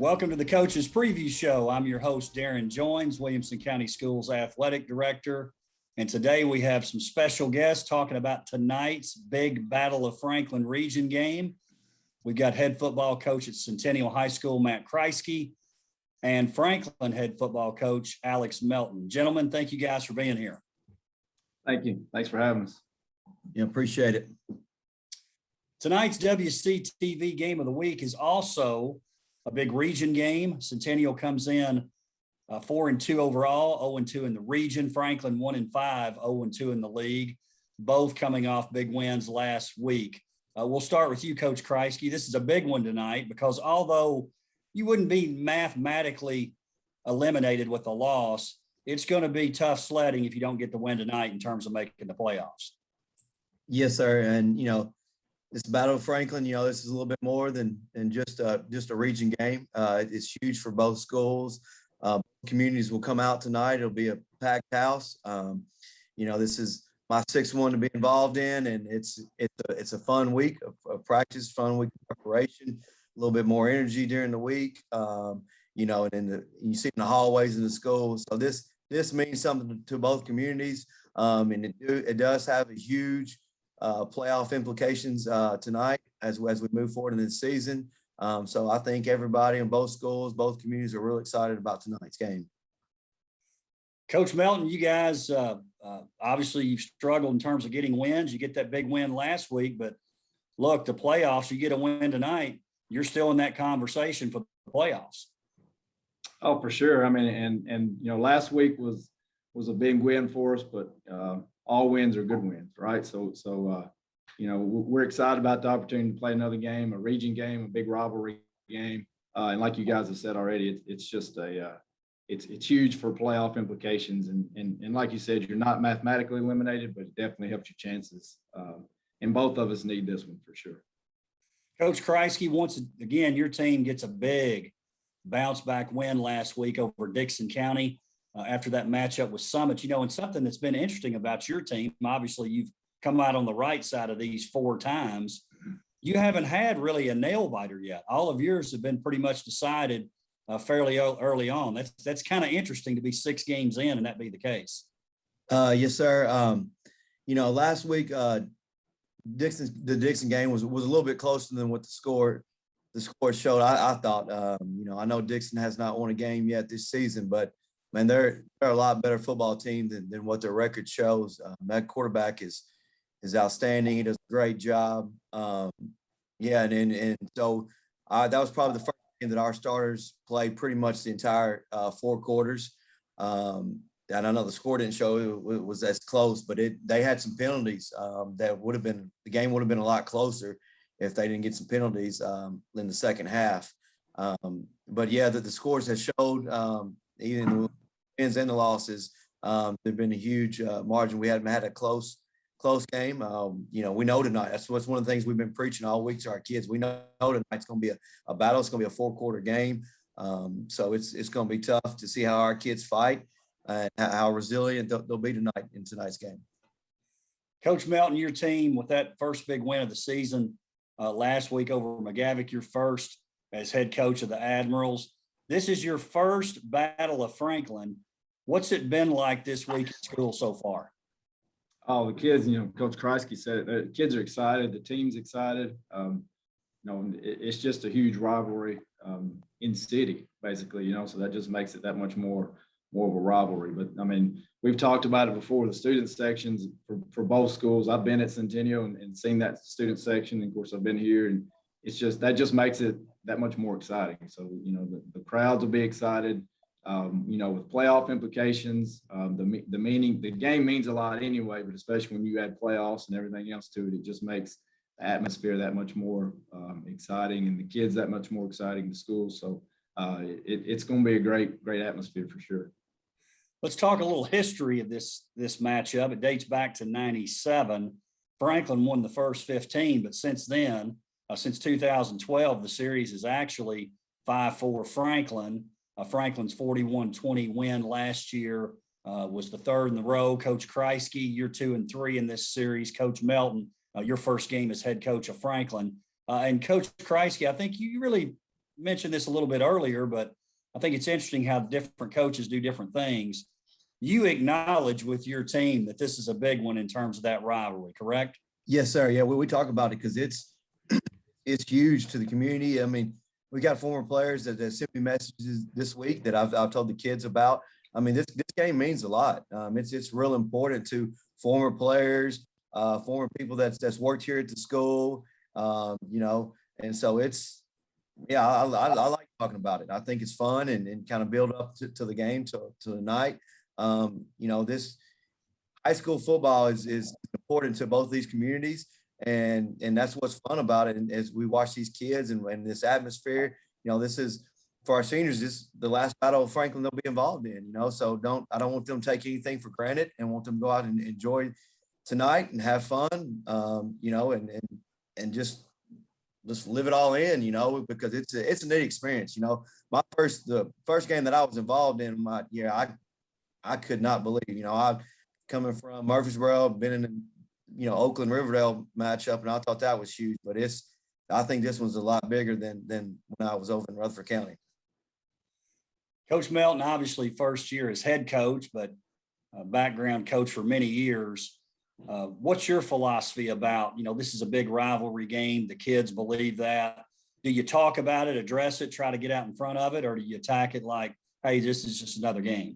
Welcome to the Coaches Preview Show. I'm your host, Darrin Joins, Williamson County Schools Athletic Director. And today we have some special guests talking about tonight's big Battle of Franklin region game. We've got head football coach at Centennial High School, Matt Kriesky, and Franklin head football coach, Alex Melton. Gentlemen, thank you guys for being here. Thank you. Thanks for having us. Yeah, appreciate it. Tonight's WCTV game of the week is also a big region game. Centennial comes in 4-2 overall, 0-2 in the region. Franklin 1-5, 0-2 in the league, both coming off big wins last week. We'll start with you, Coach Kriesky. This is a big one tonight because although you wouldn't be mathematically eliminated with a loss, it's going to be tough sledding if you don't get the win tonight in terms of making the playoffs. Yes, sir. And, this Battle of Franklin, this is a little bit more than just a region game. It's huge for both schools. Communities will come out tonight. It'll be a packed house. This is my sixth one to be involved in, and it's a fun week of practice, fun week of preparation, a little bit more energy during the week. And then you see in the hallways of the schools. So this means something to both communities, and it does have a huge playoff implications tonight as we move forward in this season. So I think everybody in both schools, both communities are really excited about tonight's game. Coach Melton, you guys, obviously you've struggled in terms of getting wins. You get that big win last week, but look, the playoffs, you get a win tonight, you're still in that conversation for the playoffs. Oh, for sure. I mean, and last week was a big win for us, but all wins are good wins, right? So we're excited about the opportunity to play another game, a region game, a big rivalry game. And like you guys have said already, it's just it's huge for playoff implications. And like you said, you're not mathematically eliminated, but it definitely helps your chances. And both of us need this one for sure. Coach Kriesky, once again, your team gets a big bounce back win last week over Dickson County. After that matchup with Summit, and something that's been interesting about your team, obviously you've come out on the right side of these 4 times. You haven't had really a nail biter yet. All of yours have been pretty much decided fairly early on. That's kind of interesting to be 6 games in and that be the case. Yes, sir. Last week, the Dickson game was a little bit closer than what the score showed. I thought, I know Dickson has not won a game yet this season, but man, they're a lot better football team than what their record shows. That quarterback is outstanding. He does a great job. So that was probably the first game that our starters played pretty much the entire 4 quarters. And I know the score didn't show it was as close, but they had some penalties that the game would have been a lot closer if they didn't get some penalties in the second half. But yeah, the scores have showed. Even the wins and the losses, there've been a huge margin. We haven't had a close game. We know tonight. That's one of the things we've been preaching all week to our kids. We know tonight's going to be a battle. It's going to be a 4-quarter game. So it's going to be tough to see how our kids fight and how resilient they'll be tonight in tonight's game. Coach Melton, your team with that first big win of the season last week over McGavick, your first as head coach of the Admirals. This is your first Battle of Franklin. What's it been like this week at school so far? Oh, the kids, Coach Kriesky said it. The kids are excited. The team's excited. It's just a huge rivalry in city, basically, so that just makes it that much more of a rivalry. But, I mean, we've talked about it before, the student sections for both schools. I've been at Centennial and seen that student section. And of course, I've been here, and that just makes it that much more exciting. So, the crowds will be excited, with playoff implications. The game means a lot anyway, but especially when you add playoffs and everything else to it, it just makes the atmosphere that much more exciting and the kids that much more exciting to school. So it's going to be a great atmosphere for sure. Let's talk a little history of this matchup. It dates back to '97. Franklin won the first 15, but since then, since 2012, the series is actually 5-4 Franklin. Franklin's 41-20 win last year was the 3rd in the row. Coach Kriesky, you're 2-3 in this series. Coach Melton, your first game as head coach of Franklin. And Coach Kriesky, I think you really mentioned this a little bit earlier, but I think it's interesting how different coaches do different things. You acknowledge with your team that this is a big one in terms of that rivalry, correct? Yes, sir. Yeah, we talk about it because it's huge to the community. I mean, we got former players that sent me messages this week that I've told the kids about. I mean, this game means a lot. It's real important to former players, former people that's worked here at the school, you know, and so it's, yeah, I like talking about it. I think it's fun and kind of build up to the game to the night. You know, this high school football is important to both these communities, and that's what's fun about it. And as we watch these kids and this atmosphere, you know, this is for our seniors. This is the last battle of Franklin they'll be involved in. You know, so I don't want them to take anything for granted, and want them to go out and enjoy tonight and have fun. You know, and just live it all in. You know, because it's a neat experience. You know, the first game that I was involved in my year, I could not believe. You know, I coming from Murfreesboro, been in, you know, Oakland Riverdale matchup, and I thought that was huge. But I think this one's a lot bigger than when I was over in Rutherford County. Coach Melton, obviously first year as head coach, but background coach for many years. What's your philosophy about, you know, this is a big rivalry game. The kids believe that. Do you talk about it, address it, try to get out in front of it, or do you attack it like, hey, this is just another game?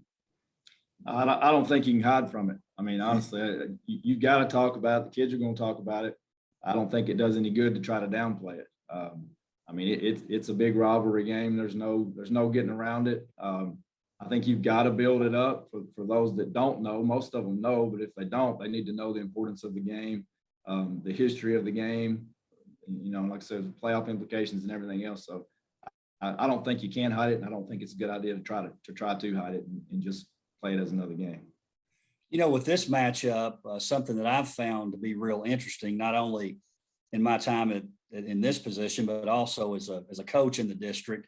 I don't think you can hide from it. I mean, honestly, you got to talk about it. The kids are going to talk about it. I don't think it does any good to try to downplay it. I mean, it's a big rivalry game. There's no getting around it. I think you've got to build it up for those that don't know. Most of them know, but if they don't, they need to know the importance of the game, the history of the game. You know, like I said, the playoff implications and everything else. So I don't think you can hide it, and I don't think it's a good idea to try to hide it and just play it as another game. You know, with this matchup, something that I've found to be real interesting, not only in my time in this position, but also as a coach in the district,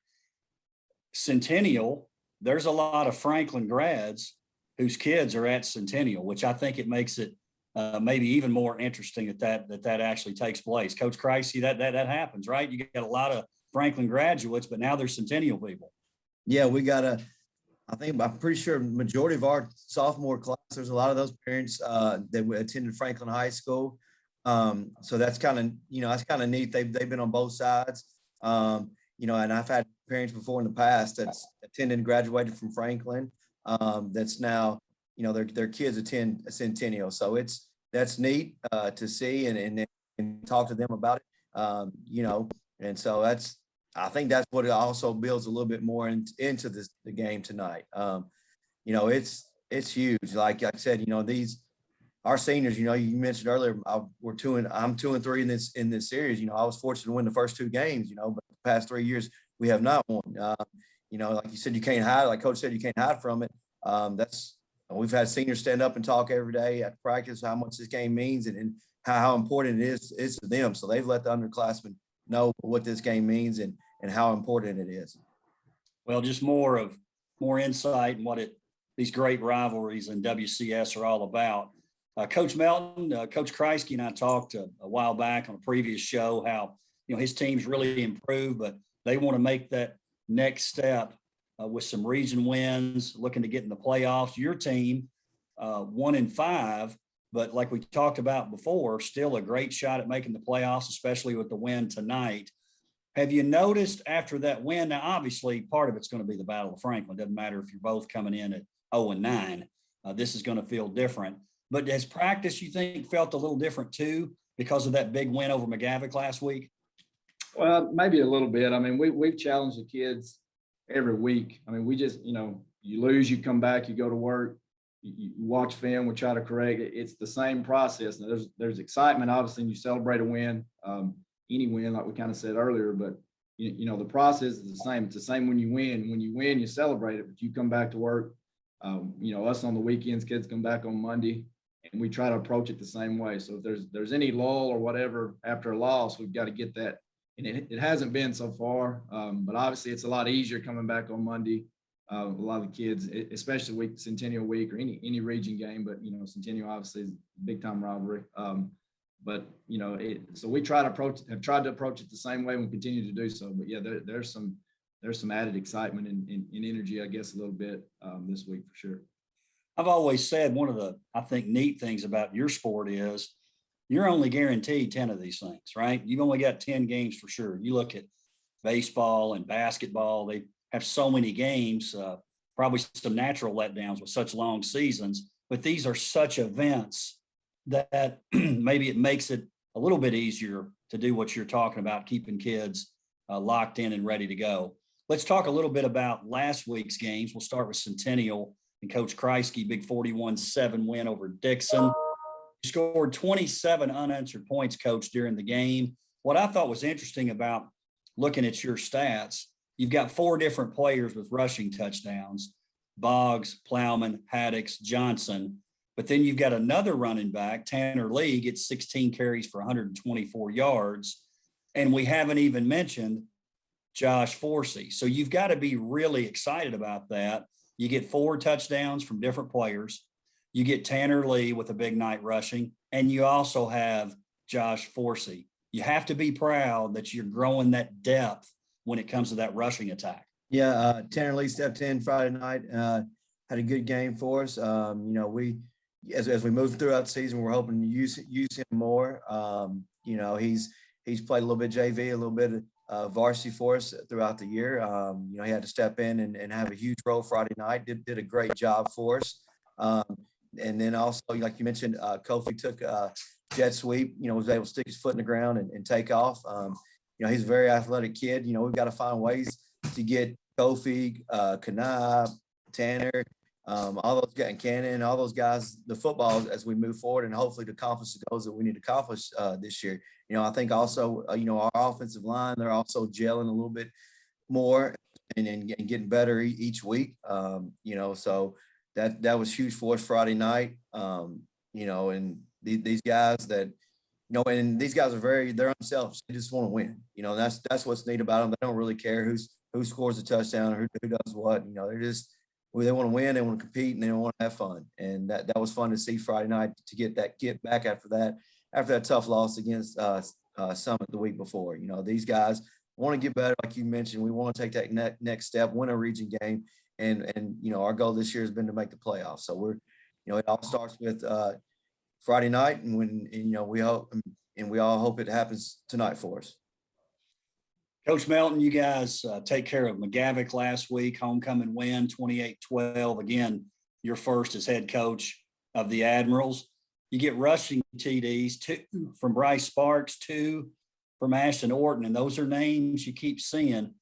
Centennial, there's a lot of Franklin grads whose kids are at Centennial, which I think it makes it maybe even more interesting that actually takes place. Coach Kriesky, that happens, right? You get a lot of Franklin graduates, but now there's Centennial people. Yeah, I'm pretty sure majority of our sophomore class, there's a lot of those parents that attended Franklin High School. So that's kind of neat. They've been on both sides. You know, and I've had parents before in the past that's attended and graduated from Franklin. That's now, you know, their kids attend Centennial. So that's neat to see and talk to them about it. You know, and so I think that's what it also builds a little bit more into the game tonight. You know, it's huge. Like I said, you know, our seniors, you know, you mentioned earlier, I'm 2-3 in this series. You know, I was fortunate to win the first 2 games, you know, but the past 3 years we have not won. You know, like you said, you can't hide, like Coach said, you can't hide from it. We've had seniors stand up and talk every day at practice how much this game means and how important it is to them. So they've let the underclassmen know what this game means and how important it is. Well, just more insight and what these great rivalries in WCS are all about. Coach Melton, Coach Kriesky and I talked a while back on a previous show how, you know, his team's really improved, but they want to make that next step with some region wins, looking to get in the playoffs. Your team, 1-5, but like we talked about before, still a great shot at making the playoffs, especially with the win tonight. Have you noticed after that win? Now, obviously, part of it's going to be the Battle of Franklin. Doesn't matter if you're both coming in at 0-9. This is going to feel different. But has practice, you think, felt a little different too because of that big win over McGavick last week? Well, maybe a little bit. I mean, we've challenged the kids every week. I mean, we just, you know, you lose, you come back, you go to work, you watch film, we try to correct it. It's the same process. Now, there's excitement, obviously, and you celebrate a win, any win, like we kind of said earlier. But you know, the process is the same. It's the same when you win. When you win, you celebrate it, but you come back to work. You know, us on the weekends, kids come back on Monday, and we try to approach it the same way. So if there's any lull or whatever after a loss, we've got to get that. And it hasn't been so far, but obviously it's a lot easier coming back on Monday. A lot of the kids, especially Centennial week or any region game, but, you know, Centennial obviously is a big time rivalry. But, you know, so we have tried to approach it the same way and we continue to do so. But yeah, there's some there's some added excitement and energy, I guess, a little bit this week for sure. I've always said one of the, I think, neat things about your sport is you're only guaranteed 10 of these things, right? You've only got 10 games for sure. You look at baseball and basketball, they have so many games, probably some natural letdowns with such long seasons, but these are such events that maybe it makes it a little bit easier to do what you're talking about, keeping kids locked in and ready to go. Let's talk a little bit about last week's games. We'll start with Centennial and Coach Kriesky, big 41-7 win over Dixon. You scored 27 unanswered points, Coach, during the game. What I thought was interesting about looking at your stats, you've got 4 different players with rushing touchdowns: Boggs, Plowman, Haddix, Johnson. But then you've got another running back, Tanner Lee, gets 16 carries for 124 yards. And we haven't even mentioned Josh Forsey. So you've got to be really excited about that. You get 4 touchdowns from different players. You get Tanner Lee with a big night rushing, and you also have Josh Forsey. You have to be proud that you're growing that depth when it comes to that rushing attack. Yeah, Tanner Lee stepped in Friday night, had a good game for us. We as we move throughout the season, we're hoping to use him more. He's played a little bit JV, a little bit of varsity for us throughout the year. He had to step in and have a huge role Friday night. Did a great job for us. And then also, like you mentioned, Kofi took jet sweep. Was able to stick his foot in the ground and take off. He's a very athletic kid. We've got to find ways to get Kofi, Kanai, Tanner, all those guys, and Cannon, all those guys, the football as we move forward, and hopefully to accomplish the goals that we need to accomplish this year. I think also, our offensive line, they're also gelling a little bit more and getting better each week. So that was huge for us Friday night. And these guys that, and these guys they're unselfish. They just want to win. That's what's neat about them. They don't really care who scores a touchdown or who does what. They want to win, they want to compete, and they want to have fun. And that was fun to see Friday night, to get back after that tough loss against Summit the week before. These guys want to get better, like you mentioned. We want to take that next step, win a region game, and our goal this year has been to make the playoffs. So it all starts with Friday night, and we all hope it happens tonight for us. Coach Melton, you guys take care of McGavick last week, homecoming win, 28-12. Again, your first as head coach of the Admirals. You get rushing TDs, 2 from Bryce Sparks, 2 from Ashton Orton, and those are names you keep seeing.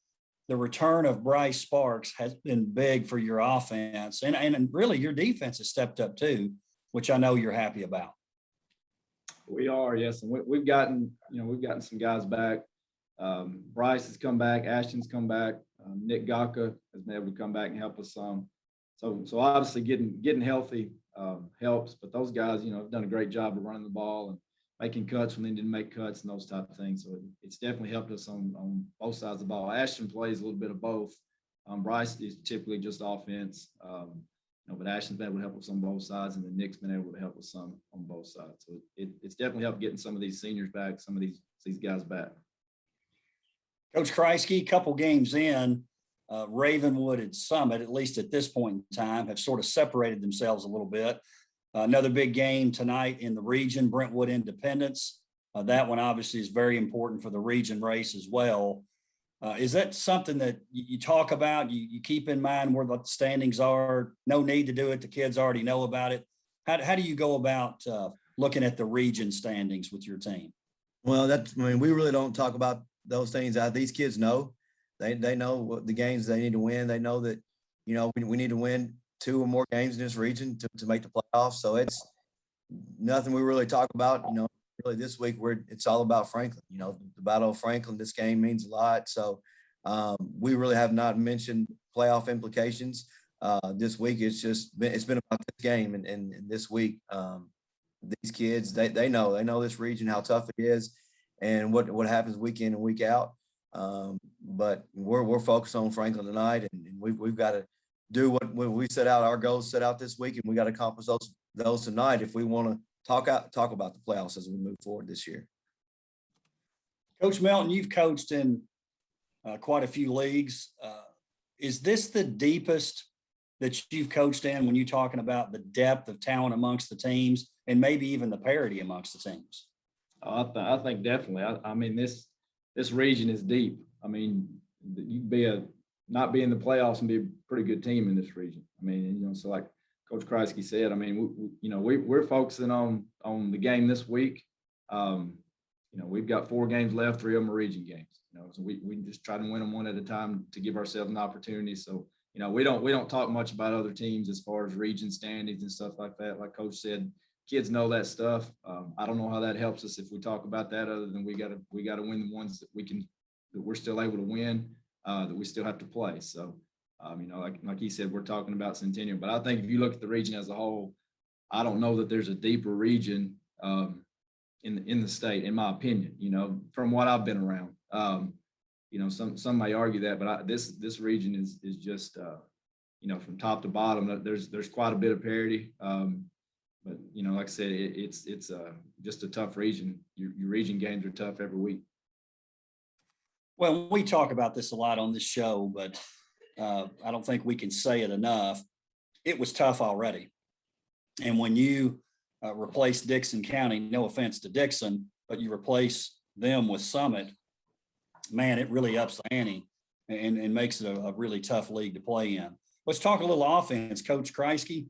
The return of Bryce Sparks has been big for your offense, and really your defense has stepped up too, which I know you're happy about. We are, yes, and we've gotten some guys back. Bryce has come back. Ashton's come back. Nick Gaka has been able to come back and help us some. So obviously getting healthy helps. But those guys, have done a great job of running the ball and making cuts when they didn't make cuts and those type of things. So it's definitely helped us on both sides of the ball. Ashton plays a little bit of both. Bryce is typically just offense. But Ashton's been able to help us on both sides, and then Nick's been able to help us some on both sides. So it's definitely helped getting some of these seniors back, some of these guys back. Coach Kriesky, couple games in, Ravenwood and Summit, at least at this point in time, have sort of separated themselves a little bit. Another big game tonight in the region, Brentwood Independence. That one obviously is very important for the region race as well. Is that something that you talk about, you keep in mind where the standings are? No need to do it. The kids already know about it. How do you go about looking at the region standings with your team? Well, we really don't talk about those things. These kids know. They know what the games they need to win. They know that, we need to win 2 or more games in this region to make the playoffs. So it's nothing we really talk about, really this week it's all about Franklin. The Battle of Franklin, this game means a lot. So we really have not mentioned playoff implications this week. It's been about this game and this week. These kids, they know this region, how tough it is, and what happens week in and week out. But we're focused on Franklin tonight, and we've got to do what we set out, our goals set out this week, and we got to accomplish those tonight if we want to talk about the playoffs as we move forward this year. Coach Melton, you've coached in quite a few leagues. Is this the deepest that you've coached in when you're talking about the depth of talent amongst the teams and maybe even the parity amongst the teams? I think definitely. I mean, this region is deep. I mean, you can not be in the playoffs and be a pretty good team in this region. I mean, so like Coach Kriesky said, I mean, we're focusing on the game this week. We've got 4 games left, 3 of them are region games. So we just try to win them one at a time to give ourselves an opportunity. So, we don't talk much about other teams as far as region standings and stuff like that. Like Coach said, kids know that stuff. I don't know how that helps us if we talk about that, other than we got to win the ones that we're still able to win, that we still have to play. So, like he said, we're talking about Centennial, but I think if you look at the region as a whole, I don't know that there's a deeper region in the state, in my opinion. From what I've been around. Some may argue that, but this region is just from top to bottom. There's quite a bit of parity. But like I said, it's just a tough region. Your region games are tough every week. Well, we talk about this a lot on this show, but I don't think we can say it enough. It was tough already. And when you replace Dickson County, no offense to Dickson, but you replace them with Summit, man, it really ups the ante and makes it a really tough league to play in. Let's talk a little offense. Coach Kriesky,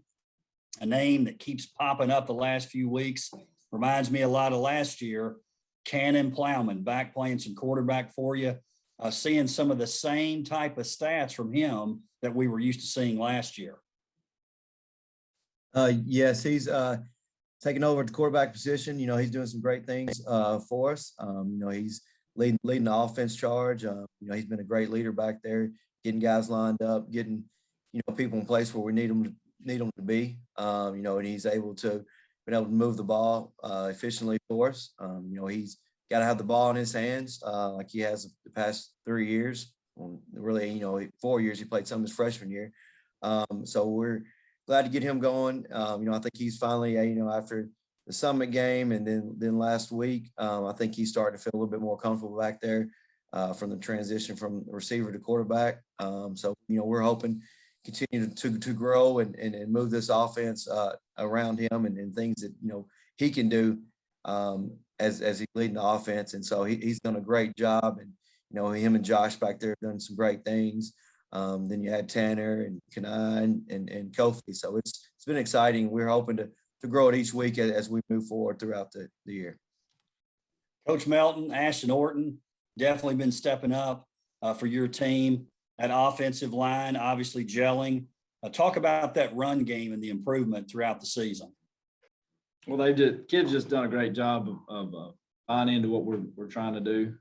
a name that keeps popping up the last few weeks, reminds me a lot of last year. Cannon Plowman back playing some quarterback for you, seeing some of the same type of stats from him that we were used to seeing last year. Yes, he's taking over the quarterback position. He's doing some great things for us. He's leading the offense charge. He's been a great leader back there, getting guys lined up, getting people in place where we need them to be. And he's been able to move the ball efficiently for us. He's got to have the ball in his hands like he has the past 3 years. Well, really, 4 years. He played some his freshman year. So we're glad to get him going. I think he's finally, after the Summit game and then last week, I think he's starting to feel a little bit more comfortable back there from the transition from receiver to quarterback. So we're hoping continue to grow and move this offense around him and things that he can do as he's leading the offense. And so he's done a great job. And him and Josh back there have done some great things. Then you had Tanner and Kanai and Kofi. So it's been exciting. We're hoping to grow it each week as we move forward throughout the year. Coach Melton, Ashton Orton, definitely been stepping up for your team. That offensive line, obviously gelling. Talk about that run game and the improvement throughout the season. Well, kids just done a great job of buying into what we're trying to do.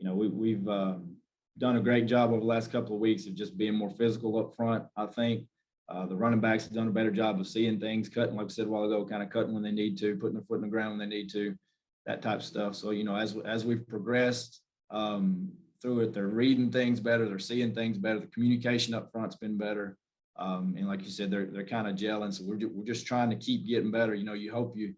We've done a great job over the last couple of weeks of just being more physical up front. I think the running backs have done a better job of seeing things, cutting, like I said a while ago, kind of cutting when they need to, putting their foot in the ground when they need to, that type of stuff. So, as we've progressed through it, they're reading things better, they're seeing things better, the communication up front's been better. And like you said, they're kind of gelling. So we're just trying to keep getting better. You hope you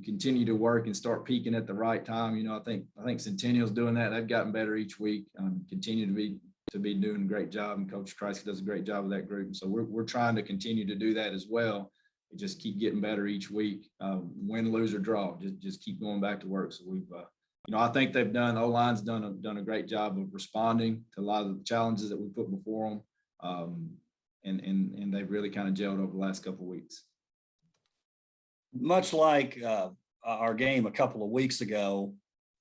continue to work and start peaking at the right time. I think Centennial's doing that. They've gotten better each week. Continue to be doing a great job, and Coach Kriesky does a great job with that group. And so we're trying to continue to do that as well. And just keep getting better each week. Win, lose, or draw. Just keep going back to work. So we've I think they've done. O-line's done a great job of responding to a lot of the challenges that we put before them. And they've really kind of gelled over the last couple of weeks. Much like our game a couple of weeks ago,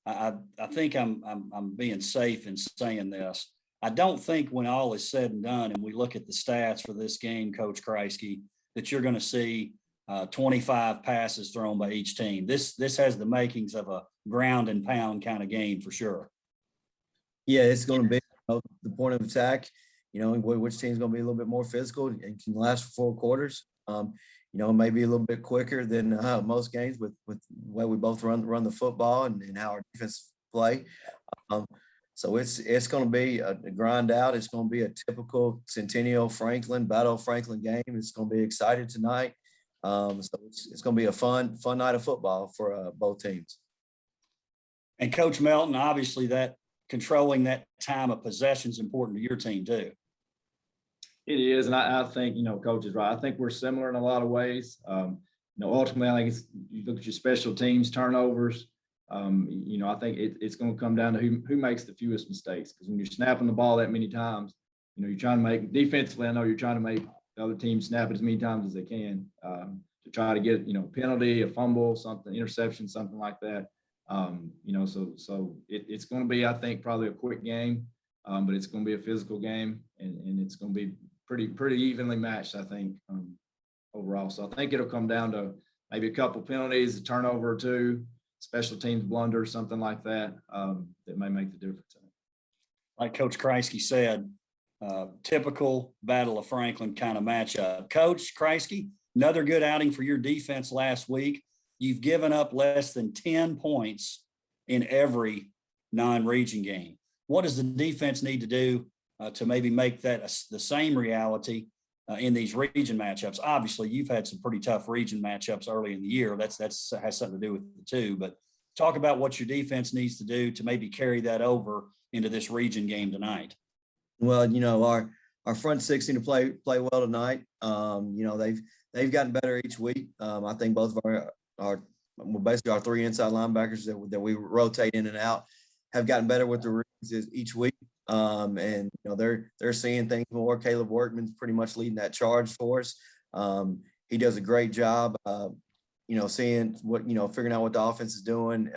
I think I'm being safe in saying this. I don't think when all is said and done and we look at the stats for this game, Coach Kriesky, that you're going to see 25 passes thrown by each team. This has the makings of a ground and pound kind of game for sure. Yeah, it's going to be the point of attack. Which team's going to be a little bit more physical and can last for 4 quarters. Maybe a little bit quicker than most games with the way we both run the football and how our defense play. So it's going to be a grind out. It's going to be a typical Centennial Franklin, Battle of Franklin game. It's going to be exciting tonight. So it's going to be a fun night of football for both teams. And Coach Melton, obviously that controlling that time of possession is important to your team too. It is, and I think, Coach is right. I think we're similar in a lot of ways. Ultimately, I think you look at your special teams turnovers. I think it's going to come down to who makes the fewest mistakes. Because when you're snapping the ball that many times, you're trying to make defensively. I know you're trying to make the other team snap it as many times as they can to try to get a penalty, a fumble, something, interception, something like that. So it's going to be, I think, probably a quick game, but it's going to be a physical game, and it's going to be pretty evenly matched, I think, overall. So I think it'll come down to maybe a couple penalties, a turnover or two, special teams blunder, something like that, that may make the difference. Like Coach Kriesky said, typical Battle of Franklin kind of matchup. Coach Kriesky, another good outing for your defense last week. You've given up less than 10 points in every non-region game. What does the defense need to do to maybe make that the same reality in these region matchups? Obviously, you've had some pretty tough region matchups early in the year. That's has something to do with the two. But talk about what your defense needs to do to maybe carry that over into this region game tonight. Well, our front six need to play well tonight. They've gotten better each week. I think both of our basically our three inside linebackers that we rotate in and out have gotten better with the reads each week. And they're seeing things more. Caleb Workman's pretty much leading that charge for us. He does a great job, seeing what, figuring out what the offense is doing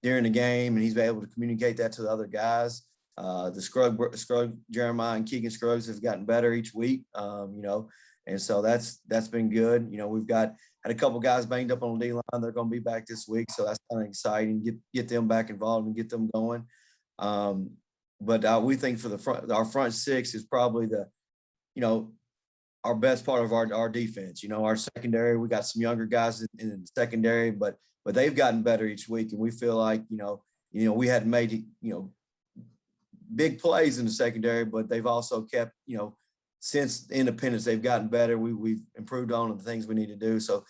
during the game, and he's been able to communicate that to the other guys. The Scruggs, Jeremiah and Keegan Scruggs have gotten better each week, and so that's been good. We've had a couple guys banged up on the D-line. They're going to be back this week, so that's kind of exciting. Get them back involved and get them going. But we think for our front six is probably our best part of our defense. Our secondary, we got some younger guys in the secondary, but they've gotten better each week, and we feel like we hadn't made big plays in the secondary, but they've also kept since independence they've gotten better. We've improved on the things we need to do. So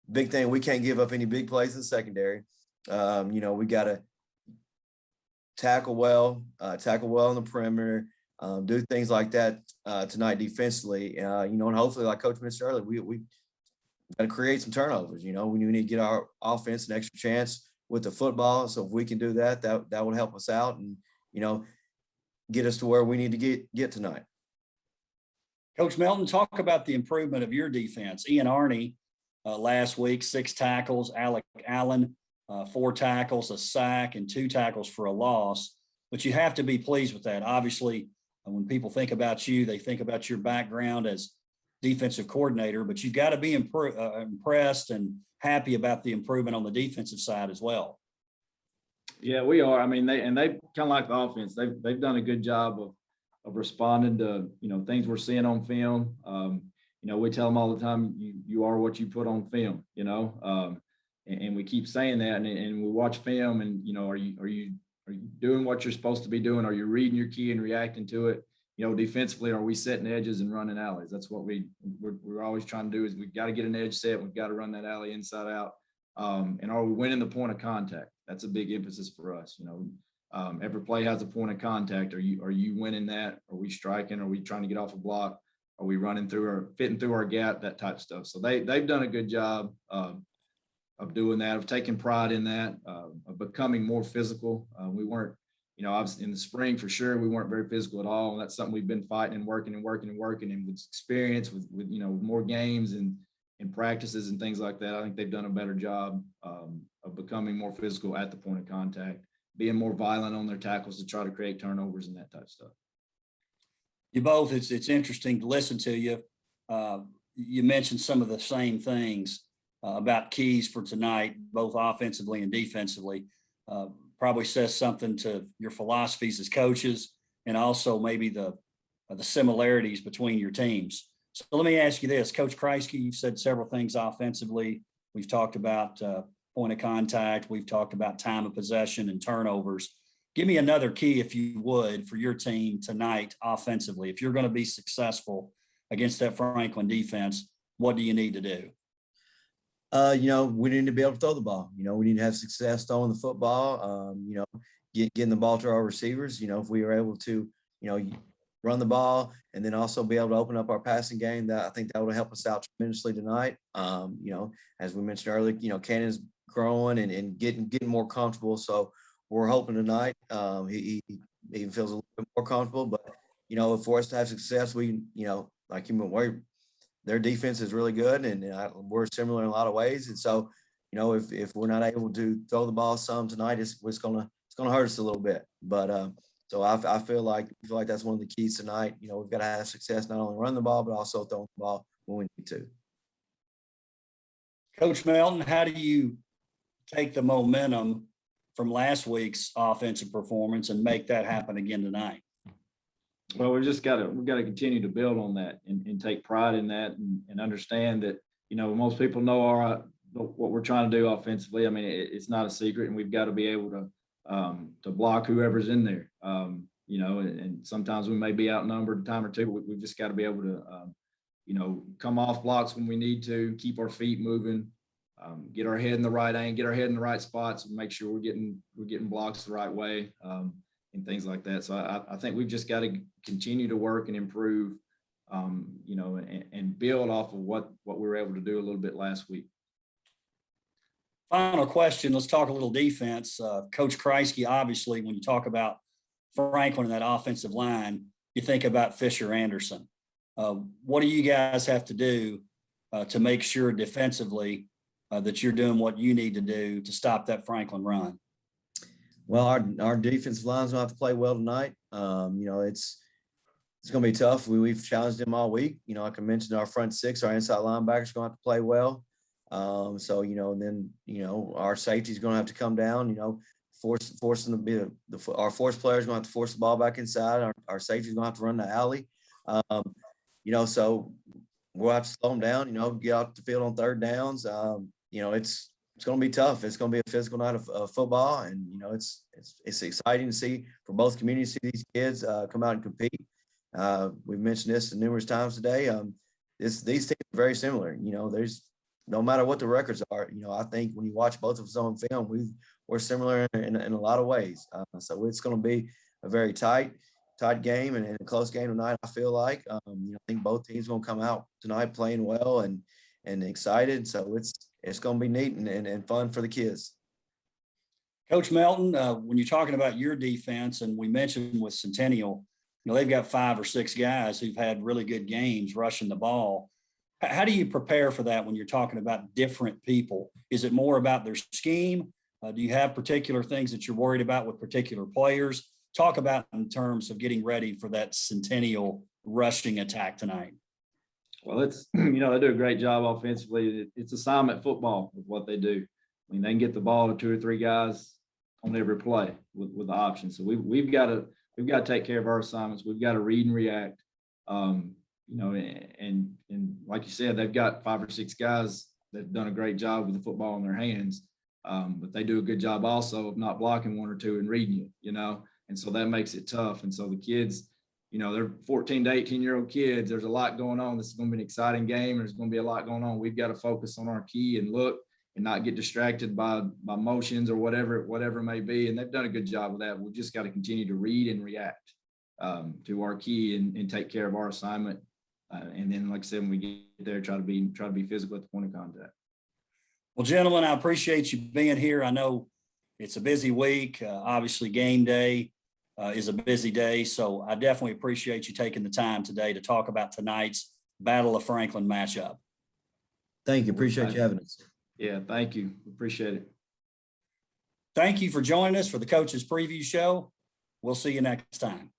big thing, we can't give up any big plays in the secondary. We got to tackle well in the perimeter, do things like that tonight defensively. And hopefully, like Coach mentioned earlier, we got to create some turnovers. We need to get our offense an extra chance with the football. So if we can do that, that would help us out and get us to where we need to get tonight. Coach Melton, talk about the improvement of your defense. Ian Arney last week, 6 tackles. Alec Allen, 4 tackles, a sack, and 2 tackles for a loss. But you have to be pleased with that. Obviously, when people think about you, they think about your background as defensive coordinator, but you've got to be impressed and happy about the improvement on the defensive side as well. Yeah, we are. I mean, they kind of like the offense. They've done a good job of responding to things we're seeing on film. We tell them all the time, you are what you put on film. And we keep saying that, and we watch film, and are you doing what you're supposed to be doing? Are you reading your key and reacting to it? Defensively, are we setting edges and running alleys? That's what we're always trying to do. Is we've got to get an edge set. We've got to run that alley inside out. And are we winning the point of contact? That's a big emphasis for us. Every play has a point of contact. Are you winning that? Are we striking? Are we trying to get off a block? Are we running through or fitting through our gap? That type of stuff. So they've done a good job of doing that, of taking pride in that, of becoming more physical. We weren't, obviously in the spring for sure, we weren't very physical at all. And that's something we've been fighting and working. And with experience, with more games and practices and things like that. I think they've done a better job of becoming more physical at the point of contact, being more violent on their tackles to try to create turnovers and that type of stuff. You both, it's interesting to listen to you. You mentioned some of the same things about keys for tonight, both offensively and defensively. Probably says something to your philosophies as coaches, and also maybe the similarities between your teams. So let me ask you this, Coach Kriesky, you've said several things offensively. We've talked about point of contact. We've talked about time of possession and turnovers. Give me another key, if you would, for your team tonight offensively. If you're going to be successful against that Franklin defense, what do you need to do? We need to be able to throw the ball. We need to have success throwing the football. getting the ball to our receivers. You know, if we were able to, you know, run the ball and then also be able to open up our passing game, that I think that would help us out tremendously tonight. You know, as we mentioned earlier, you know, Cannon's growing and getting more comfortable. So we're hoping tonight he even feels a little bit more comfortable. But, you know, for us to have success, we, you know, like their defense is really good, and we're similar in a lot of ways. And so, you know, if we're not able to throw the ball some tonight, it's gonna hurt us a little bit. But so I feel like that's one of the keys tonight. You know, we've got to have success not only running the ball but also throwing the ball when we need to. Coach Melton, how do you take the momentum from last week's offensive performance and make that happen again tonight? Well, we've got to continue to build on that and take pride in that and understand that, you know, most people know what we're trying to do offensively. I mean, it's not a secret, and we've got to be able to block whoever's in there. You know, and sometimes we may be outnumbered a time or two. We've just got to be able to, you know, come off blocks when we need to, keep our feet moving, get our head in the right angle, get our head in the right spots, and make sure we're getting blocks the right way. And things like that. So I think we've just got to continue to work and improve, you know, and build off of what we were able to do a little bit last week. Final question. Let's talk a little defense. Coach Kriesky, obviously, when you talk about Franklin and that offensive line, you think about Fisher Anderson. What do you guys have to do to make sure defensively that you're doing what you need to do to stop that Franklin run? Well, our defensive line's gonna have to play well tonight. You know, it's gonna be tough. We've challenged them all week. You know, like I mentioned, our front six, our inside linebackers gonna have to play well. So, you know, then, you know, our safety's gonna have to come down, you know, forcing to be our force players gonna have to force the ball back inside. Our safety's gonna have to run the alley. You know, so we'll have to slow them down, you know, get off the field on third downs. You know, it's going to be tough. It's going to be a physical night of football, and you know it's exciting to see for both communities, see these kids come out and compete. We've mentioned this numerous times today. These teams are very similar. You know, there's no matter what the records are. You know, I think when you watch both of us on film, we're similar in a lot of ways. So it's going to be a very tight game and a close game tonight. I feel like you know, I think both teams going to come out tonight playing well and excited. So it's going to be neat and fun for the kids. Coach Melton, when you're talking about your defense, and we mentioned with Centennial, you know, they've got 5 or 6 guys who've had really good games rushing the ball. How do you prepare for that when you're talking about different people? Is it more about their scheme? Do you have particular things that you're worried about with particular players? Talk about in terms of getting ready for that Centennial rushing attack tonight. Well, it's, you know, they do a great job offensively. It's assignment football with what they do. I mean, they can get the ball to 2 or 3 guys on every play with the options. So we've got to take care of our assignments. We've got to read and react. You know, and like you said, they've got 5 or 6 guys that have done a great job with the football in their hands. But they do a good job also of not blocking 1 or 2 and reading you, you know, and so that makes it tough. And so the kids, you know, they're 14 to 18-year-old kids. There's a lot going on. This is going to be an exciting game. There's going to be a lot going on. We've got to focus on our key and look and not get distracted by motions or whatever it may be. And they've done a good job of that. We've just got to continue to read and react to our key and take care of our assignment. And then, like I said, when we get there, try to be physical at the point of contact. Well, gentlemen, I appreciate you being here. I know it's a busy week. Obviously, game day is a busy day. So I definitely appreciate you taking the time today to talk about tonight's Battle of Franklin matchup. Thank you. Appreciate you having us. Yeah, thank you. Appreciate it. Thank you for joining us for the Coach's Preview Show. We'll see you next time.